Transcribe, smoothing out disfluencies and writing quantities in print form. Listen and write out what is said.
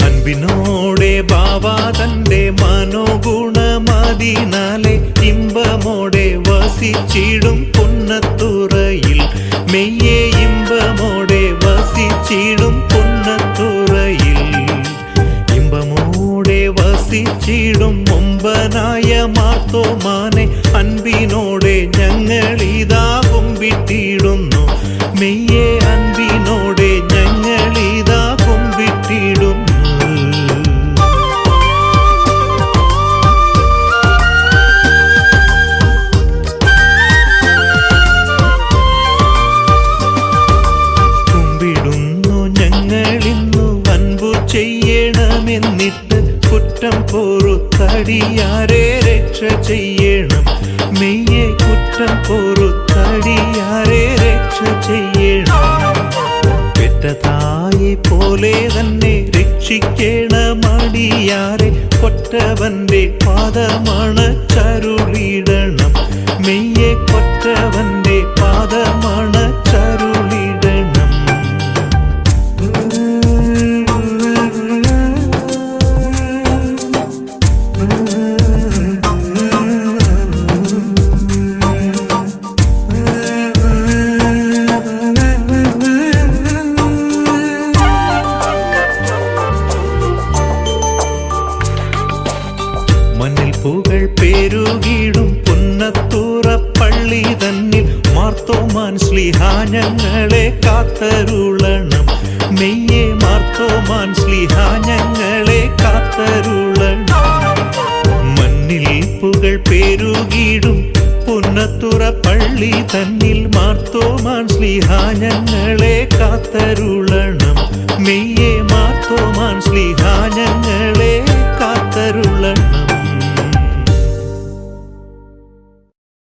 അൻപിനോടെ ബാബ തന്റെ മനോഗുണമതിനാലെ ഇമ്പമോടെ വസിച്ചിടും പുന്നത്തുറയിൽ മെയ്യെ ഇമ്പമോടെ വസിച്ചിടും പുന്നത്തുറയിൽ ഇമ്പമോടെ വസിച്ചിടും മുമ്പനായ മാർത്തോമാനെ അൻപിനോടെ ഞങ്ങളിതാ കുമ്പിട്ടിടുന്നു മെയ്യെ അൻപിനോടെ ഞങ്ങളിതാ കുമ്പിട്ടിടുന്നു. ചെയ്യണമെന്നിട്ട് കുറ്റം പൊറുത്തടിയാരെ രക്ഷ ചെയ്യണം മെയ്യെ കുറ്റം പൊറുത്തടിയാരെ രക്ഷ ചെയ്യണം. പെറ്റതായെ പോലെ തന്നെ രക്ഷിക്കണമടിയാരെ കൊറ്റവന്റെ പാദമണച്ചരുളിടണം മെയ്യെ കൊറ്റവന്റെ പാദമണച്ചരുളിടണം. പുകൾ പെരുകിടും പുന്നത്തുറ പള്ളി തന്നിൽ മാർത്തോമാൻ ശ്ലീഹാ ഞങ്ങളെ കാത്തരുളണം മെയ്യെ മാർത്തോമാൻ ശ്ലീഹാ ഞങ്ങളെ കാത്തരുളണം. മണ്ണിൽ പുകൾ പെരുകിടും പുന്നത്തുറ പള്ളി തന്നിൽ മാർത്തോമാൻ ശ്ലീഹാ ഞങ്ങളെ കാത്തരുളണം മെയ്യെ